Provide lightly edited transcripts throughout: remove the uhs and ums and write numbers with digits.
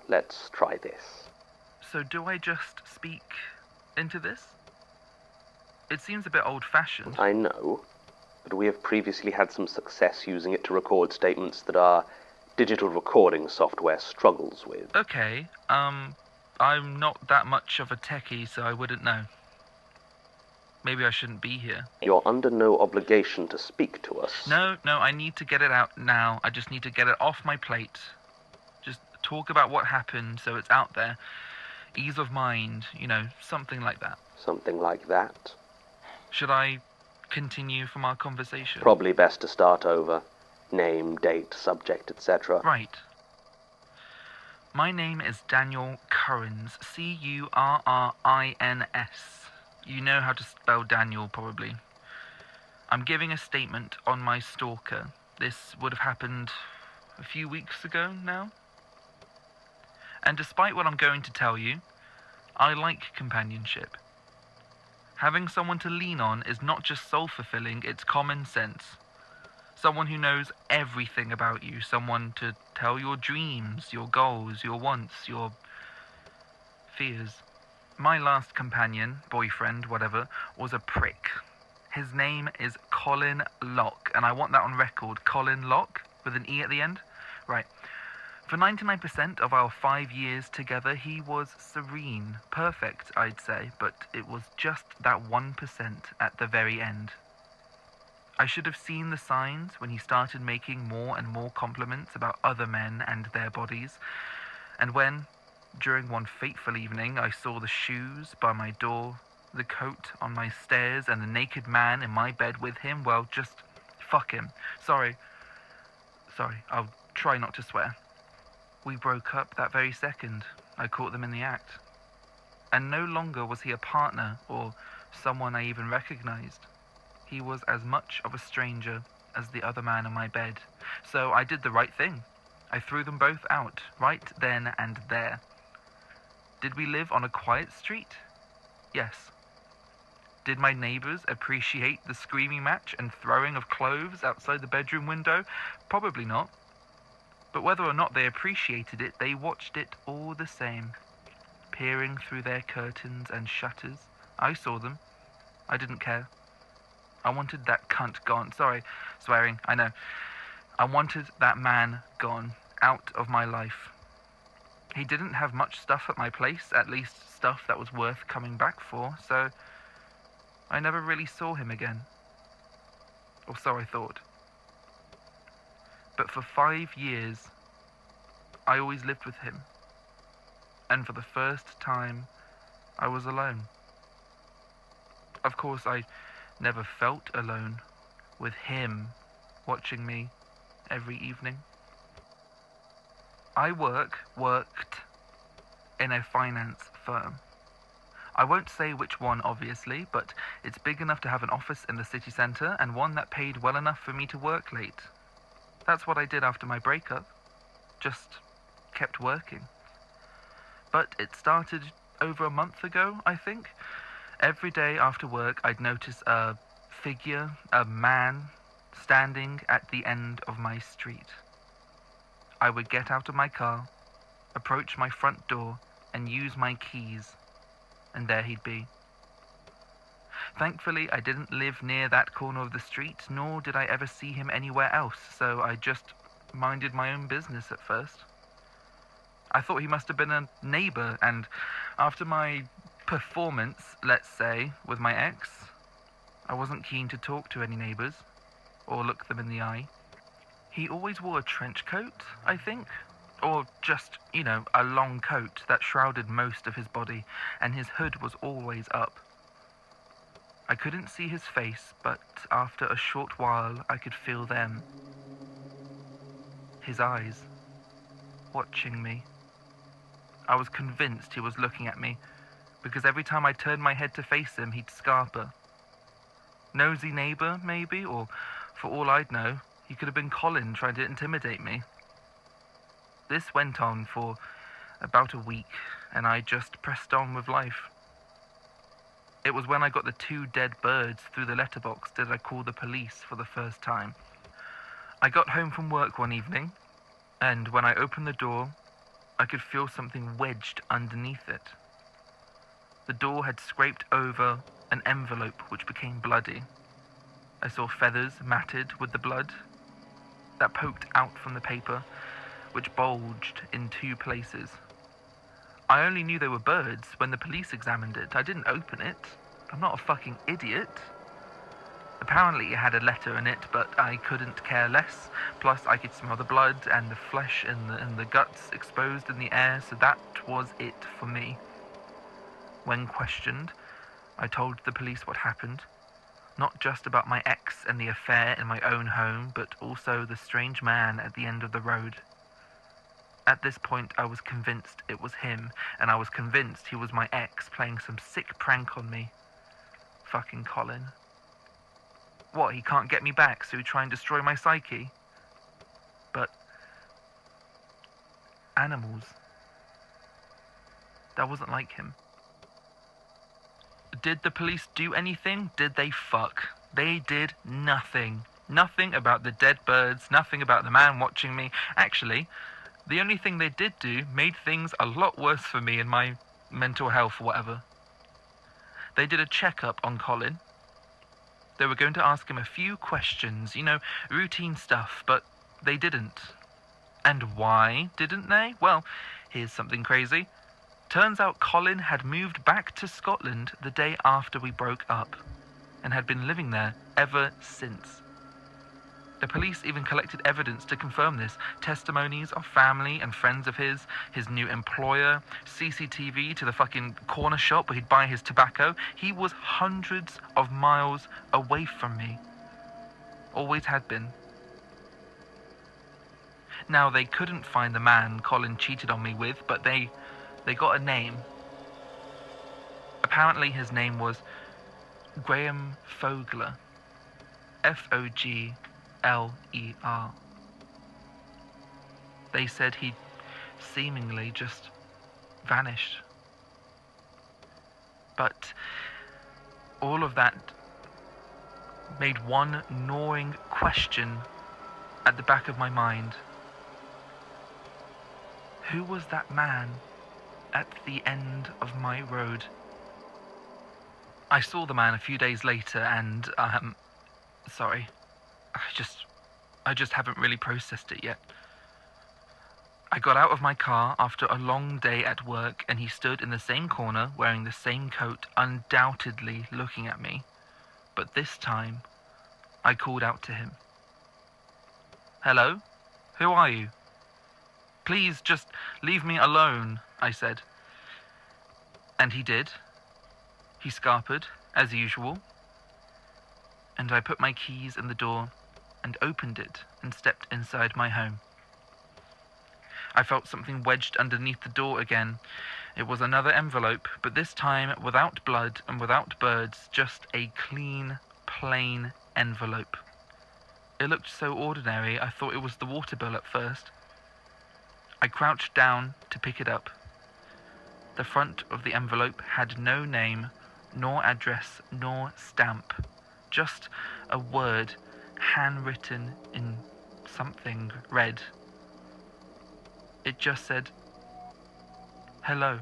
Let's try this. So do I just speak into this? It seems a bit old-fashioned. I know, but we have previously had some success using it to record statements that our digital recording software struggles with. Okay, I'm not that much of a techie, so I wouldn't know. Maybe I shouldn't be here. You're under no obligation to speak to us. No, I need to get it out now. I just need to get it off my plate. Just talk about what happened so it's out there. Ease of mind, something like that. Something like that? Should I continue from our conversation? Probably best to start over. Name, date, subject, etc. Right. My name is Daniel Currins. Currins. You know how to spell Daniel, probably. I'm giving a statement on my stalker. This would have happened a few weeks ago now. And despite what I'm going to tell you, I like companionship. Having someone to lean on is not just soul-fulfilling, it's common sense. Someone who knows everything about you, someone to tell your dreams, your goals, your wants, your fears. My last companion, boyfriend, whatever, was a prick. His name is Colin Locke, and I want that on record. Colin Locke, with an E at the end? Right. For 99% of our 5 years together, he was serene, perfect, I'd say, but it was just that 1% at the very end. I should have seen the signs when he started making more and more compliments about other men and their bodies, and when, during one fateful evening, I saw the shoes by my door, the coat on my stairs, and the naked man in my bed with him, well, just fuck him. Sorry, I'll try not to swear. We broke up that very second. I caught them in the act. And no longer was he a partner or someone I even recognized. He was as much of a stranger as the other man in my bed. So I did the right thing. I threw them both out, right then and there. Did we live on a quiet street? Yes. Did my neighbors appreciate the screaming match and throwing of clothes outside the bedroom window? Probably not. But whether or not they appreciated it, they watched it all the same. Peering through their curtains and shutters, I saw them. I didn't care. I wanted that cunt gone. Sorry, swearing, I know. I wanted that man gone, out of my life. He didn't have much stuff at my place, at least stuff that was worth coming back for, so I never really saw him again. Or so I thought. But for 5 years, I always lived with him. And for the first time, I was alone. Of course, I never felt alone with him watching me every evening. I worked in a finance firm. I won't say which one, obviously, but it's big enough to have an office in the city centre and one that paid well enough for me to work late. That's what I did after my breakup. Just kept working. But it started over a month ago, I think. Every day after work, I'd notice a figure, a man, standing at the end of my street. I would get out of my car, approach my front door, and use my keys, and there he'd be. Thankfully, I didn't live near that corner of the street, nor did I ever see him anywhere else, so I just minded my own business at first. I thought he must have been a neighbor, and after my performance, let's say, with my ex, I wasn't keen to talk to any neighbors, or look them in the eye. He always wore a trench coat, I think, or just, a long coat that shrouded most of his body, and his hood was always up. I couldn't see his face, but after a short while I could feel them. His eyes, watching me. I was convinced he was looking at me, because every time I turned my head to face him, he'd scarper. Nosy neighbor, maybe, or for all I'd know, he could have been Colin trying to intimidate me. This went on for about a week, and I just pressed on with life. It was when I got the 2 dead birds through the letterbox that I called the police for the first time. I got home from work one evening, and when I opened the door, I could feel something wedged underneath it. The door had scraped over an envelope which became bloody. I saw feathers matted with the blood that poked out from the paper, which bulged in 2 places. I only knew they were birds when the police examined it. I didn't open it. I'm not a fucking idiot. Apparently it had a letter in it, but I couldn't care less. Plus I could smell the blood and the flesh and the guts exposed in the air, so that was it for me. When questioned, I told the police what happened. Not just about my ex and the affair in my own home, but also the strange man at the end of the road. At this point, I was convinced it was him, and I was convinced he was my ex playing some sick prank on me. Fucking Colin. What, he can't get me back, so he'd try and destroy my psyche? But animals. That wasn't like him. Did the police do anything? Did they fuck? They did nothing. Nothing about the dead birds, nothing about the man watching me. Actually, the only thing they did do made things a lot worse for me and my mental health or whatever. They did a checkup on Colin. They were going to ask him a few questions, routine stuff, but they didn't. And why didn't they? Well, here's something crazy. Turns out Colin had moved back to Scotland the day after we broke up, and had been living there ever since. The police even collected evidence to confirm this. Testimonies of family and friends of his new employer, CCTV to the fucking corner shop where he'd buy his tobacco. He was hundreds of miles away from me. Always had been. Now, they couldn't find the man Colin cheated on me with, but they got a name. Apparently his name was Graham Fogler. Fogler. They said he'd seemingly just vanished. But all of that made one gnawing question at the back of my mind. Who was that man at the end of my road? I saw the man a few days later and, sorry. I just haven't really processed it yet. I got out of my car after a long day at work, and he stood in the same corner wearing the same coat, undoubtedly looking at me. But this time, I called out to him. "Hello? Who are you? Please just leave me alone," I said. And he did. He scarpered, as usual, and I put my keys in the door and opened it and stepped inside my home. I felt something wedged underneath the door again. It was another envelope, but this time without blood and without birds, just a clean, plain envelope. It looked so ordinary, I thought it was the water bill at first. I crouched down to pick it up. The front of the envelope had no name, nor address, nor stamp. Just a word, handwritten in something red. It just said, "Hello."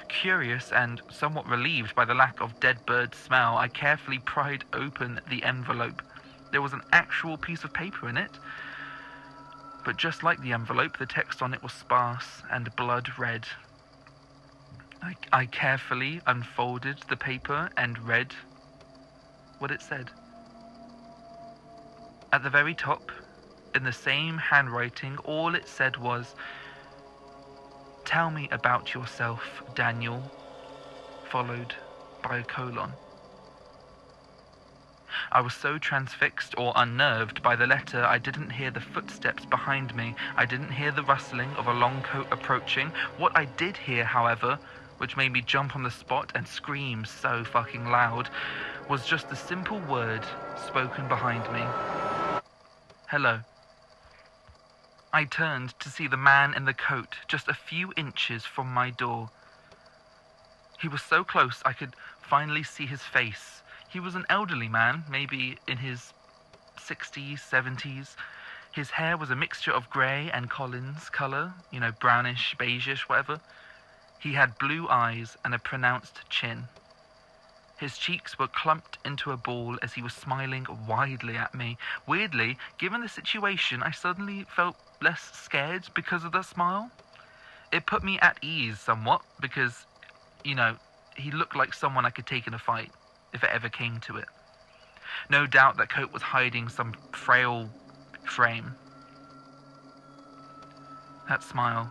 Curious and somewhat relieved by the lack of dead bird smell, I carefully pried open the envelope. There was an actual piece of paper in it. But just like the envelope, the text on it was sparse and blood red. I carefully unfolded the paper and read what it said. At the very top, in the same handwriting, all it said was, "Tell me about yourself, Daniel," followed by a colon. I was so transfixed or unnerved by the letter, I didn't hear the footsteps behind me. I didn't hear the rustling of a long coat approaching. What I did hear, however, which made me jump on the spot and scream so fucking loud, was just the simple word spoken behind me. "Hello." I turned to see the man in the coat just a few inches from my door. He was so close I could finally see his face. He was an elderly man, maybe in his 60s, 70s. His hair was a mixture of grey and Colin's colour, brownish, beigeish, whatever. He had blue eyes and a pronounced chin. His cheeks were clumped into a ball as he was smiling widely at me. Weirdly, given the situation, I suddenly felt less scared because of that smile. It put me at ease somewhat because, he looked like someone I could take in a fight, if it ever came to it. No doubt that coat was hiding some frail frame. That smile.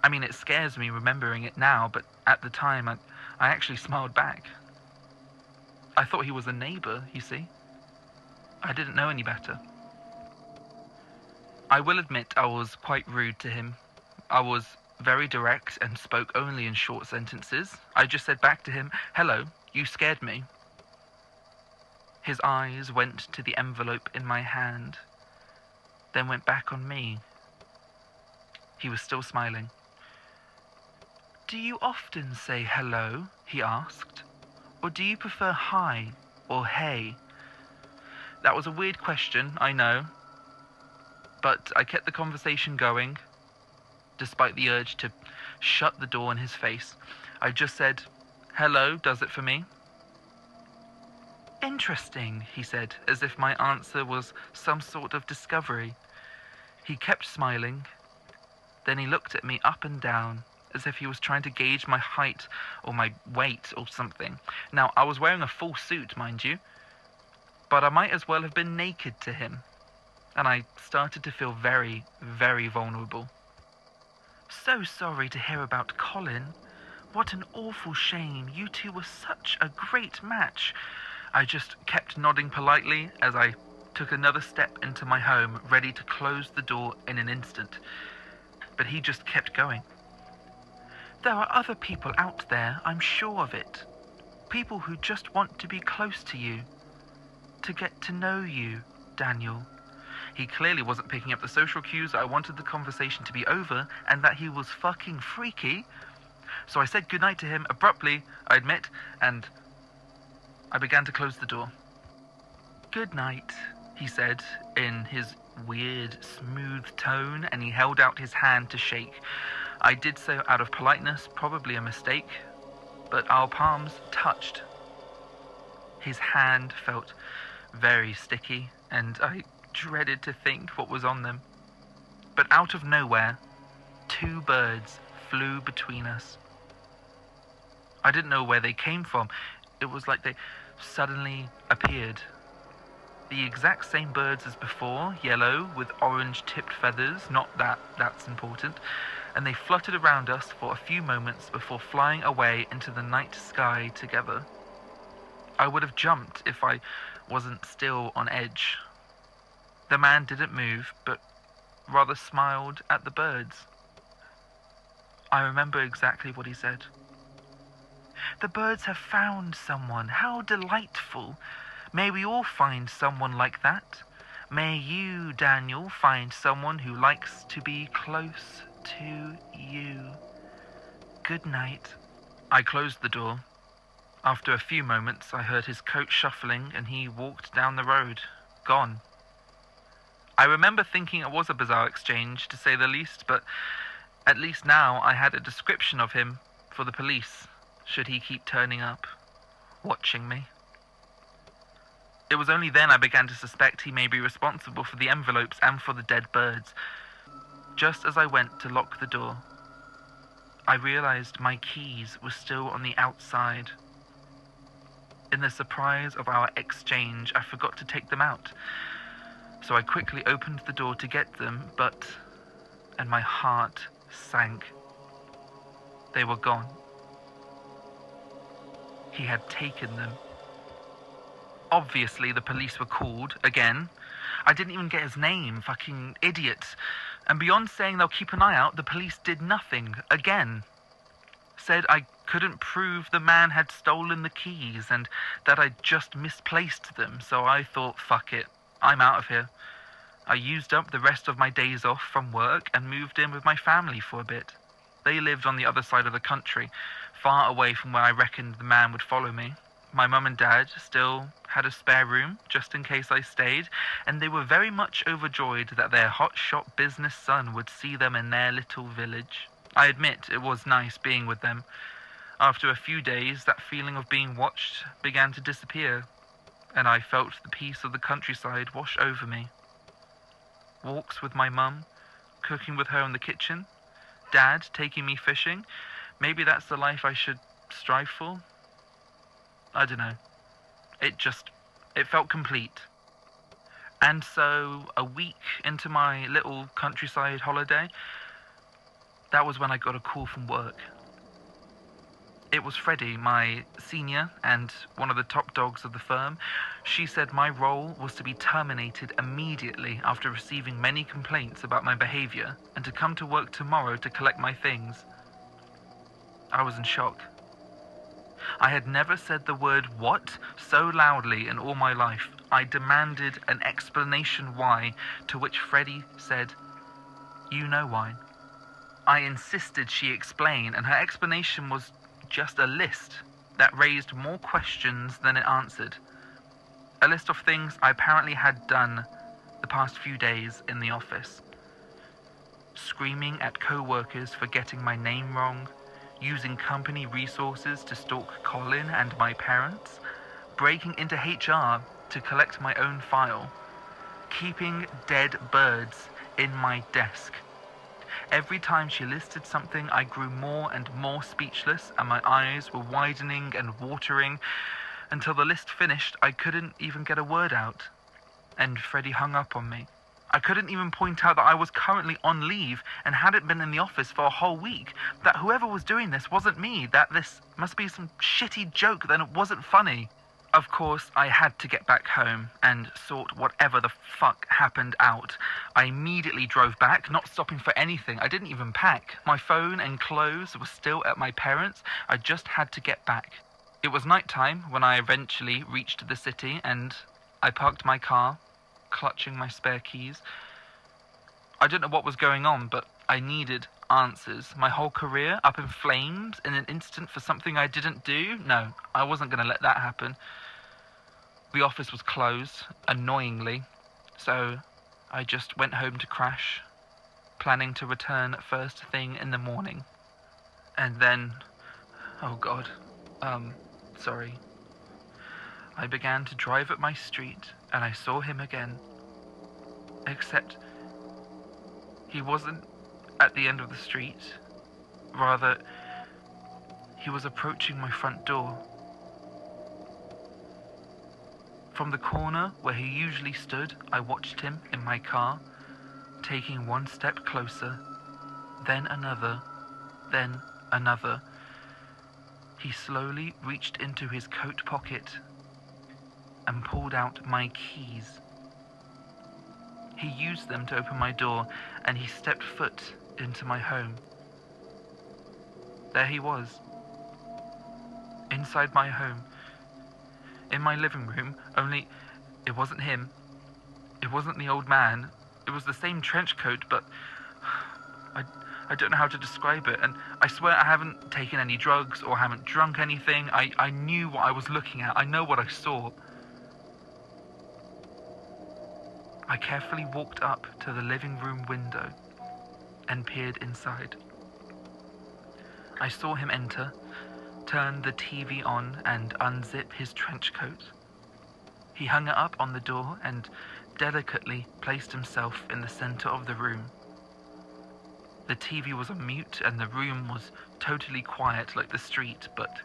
It scares me remembering it now, but at the time, I actually smiled back. I thought he was a neighbour, you see. I didn't know any better. I will admit I was quite rude to him. I was very direct and spoke only in short sentences. I just said back to him, "Hello, you scared me." His eyes went to the envelope in my hand, then went back on me. He was still smiling. "Do you often say hello?" he asked. "Or do you prefer hi or hey?" That was a weird question, I know, but I kept the conversation going, despite the urge to shut the door in his face. I just said, "Hello does it for me." "Interesting," he said, as if my answer was some sort of discovery. He kept smiling. Then he looked at me up and down, as if he was trying to gauge my height or my weight or something. Now, I was wearing a full suit, mind you, but I might as well have been naked to him, and I started to feel very, very vulnerable. "So sorry to hear about Colin. What an awful shame. You two were such a great match." I just kept nodding politely as I took another step into my home, ready to close the door in an instant. But he just kept going. "There are other people out there, I'm sure of it. People who just want to be close to you. To get to know you, Daniel." He clearly wasn't picking up the social cues. I wanted the conversation to be over and that he was fucking freaky. So I said goodnight to him abruptly, I admit, and I began to close the door. "Good night," he said in his weird, smooth tone, and he held out his hand to shake. I did so out of politeness, probably a mistake, but our palms touched. His hand felt very sticky, and I dreaded to think what was on them. But out of nowhere, 2 birds flew between us. I didn't know where they came from. It was like they suddenly appeared. The exact same birds as before, yellow with orange-tipped feathers, not that that's important, and they fluttered around us for a few moments before flying away into the night sky together. I would have jumped if I wasn't still on edge. The man didn't move, but rather smiled at the birds. I remember exactly what he said. "The birds have found someone. How delightful. May we all find someone like that. May you, Daniel, find someone who likes to be close to you. Good night." I closed the door. After a few moments, I heard his coat shuffling and he walked down the road, gone. I remember thinking it was a bizarre exchange, to say the least, but at least now I had a description of him for the police, should he keep turning up, watching me. It was only then I began to suspect he may be responsible for the envelopes and for the dead birds. Just as I went to lock the door, I realized my keys were still on the outside. In the surprise of our exchange, I forgot to take them out. So I quickly opened the door to get them, and my heart sank. They were gone. He had taken them. Obviously, the police were called, again. I didn't even get his name, fucking idiot. And beyond saying they'll keep an eye out, the police did nothing, again. Said I couldn't prove the man had stolen the keys and that I'd just misplaced them, so I thought, fuck it, I'm out of here. I used up the rest of my days off from work and moved in with my family for a bit. They lived on the other side of the country, far away from where I reckoned the man would follow me. My mum and dad still had a spare room just in case I stayed, and they were very much overjoyed that their hotshot business son would see them in their little village. I admit it was nice being with them. After a few days, that feeling of being watched began to disappear, and I felt the peace of the countryside wash over me. Walks with my mum, cooking with her in the kitchen, Dad taking me fishing. Maybe that's the life I should strive for? I don't know. It felt complete. And so, a week into my little countryside holiday, that was when I got a call from work. It was Freddie, my senior and one of the top dogs of the firm. She said my role was to be terminated immediately after receiving many complaints about my behavior, and to come to work tomorrow to collect my things. I was in shock. I had never said the word "what" so loudly in all my life. I demanded an explanation why, to which Freddie said, "You know why." I insisted she explain, and her explanation was just a list that raised more questions than it answered. A list of things I apparently had done the past few days in the office. Screaming at co-workers for getting my name wrong, using company resources to stalk Colin and my parents, breaking into HR to collect my own file, keeping dead birds in my desk. Every time she listed something, I grew more and more speechless, and my eyes were widening and watering. Until the list finished, I couldn't even get a word out, and Freddie hung up on me. I couldn't even point out that I was currently on leave and hadn't been in the office for a whole week, that whoever was doing this wasn't me, that this must be some shitty joke, that it wasn't funny. Of course, I had to get back home and sort whatever the fuck happened out. I immediately drove back, not stopping for anything. I didn't even pack. My phone and clothes were still at my parents'. I just had to get back. It was nighttime when I eventually reached the city, and I parked my car, clutching my spare keys. I don't know what was going on, but I needed answers. My whole career up in flames in an instant for something I didn't do? No, I wasn't going to let that happen. The office was closed, annoyingly, so I just went home to crash, planning to return first thing in the morning. And then, oh God, sorry. I began to drive up my street, and I saw him again. Except he wasn't at the end of the street. Rather, he was approaching my front door. From the corner where he usually stood, I watched him in my car, taking one step closer, then another, then another. He slowly reached into his coat pocket and pulled out my keys. He used them to open my door, and he stepped foot into my home. There he was, inside my home, in my living room, only it wasn't him. It wasn't the old man. It was the same trench coat, but I don't know how to describe it, and I swear I haven't taken any drugs or haven't drunk anything. I knew what I was looking at. I know what I saw. I carefully walked up to the living room window and peered inside. I saw him enter, turn the TV on and unzip his trench coat. He hung it up on the door and delicately placed himself in the center of the room. The TV was on mute and the room was totally quiet like the street, but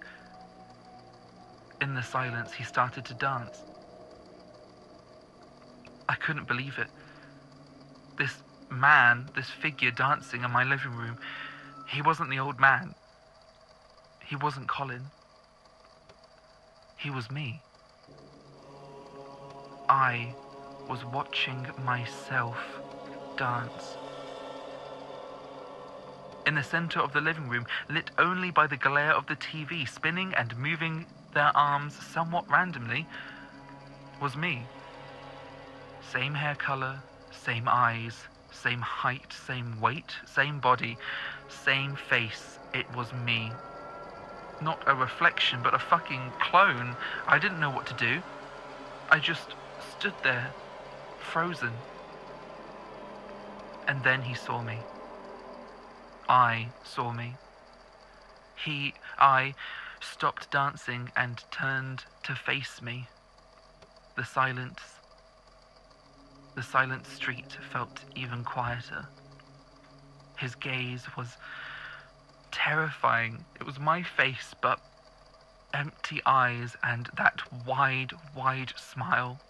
in the silence he started to dance. I couldn't believe it. This man, this figure dancing in my living room, he wasn't the old man. He wasn't Colin. He was me. I was watching myself dance. In the center of the living room, lit only by the glare of the TV, spinning and moving their arms somewhat randomly, was me. Same hair color, same eyes, same height, same weight, same body, same face. It was me. not a reflection, but a fucking clone. I didn't know what to do. I just stood there, frozen. And then he saw me. I saw me. I stopped dancing and turned to face me. The silent street felt even quieter. His gaze was terrifying. It was my face, but empty eyes and that wide, wide smile.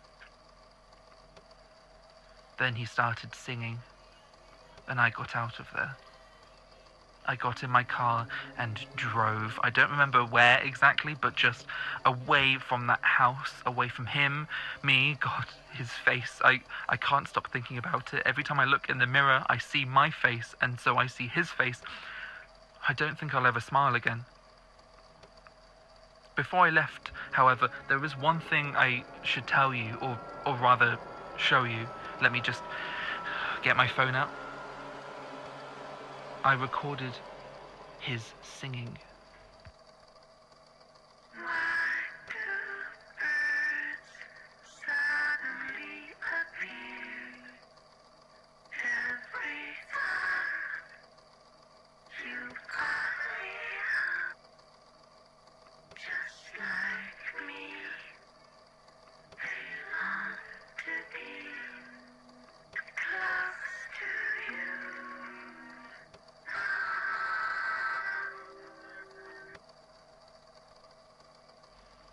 Then he started singing, and I got out of there. I got in my car and drove. I don't remember where exactly, but just away from that house, away from him, me, God, his face. I can't stop thinking about it. Every time I look in the mirror, I see my face, and so I see his face. I don't think I'll ever smile again. Before I left, however, there was one thing I should tell you, or rather, show you. Let me just get my phone out. I recorded his singing.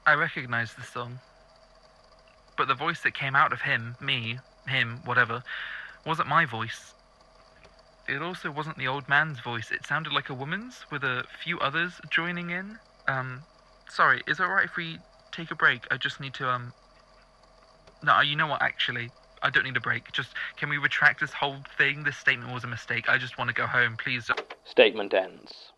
I recognized the song, but the voice that came out of him, whatever, wasn't my voice. It also wasn't the old man's voice. It sounded like a woman's, with a few others joining in. Sorry, is it alright if we take a break? I just need to, No, you know what, actually, I don't need a break. Just, can we retract this whole thing? This statement was a mistake. I just want to go home, please. Statement ends.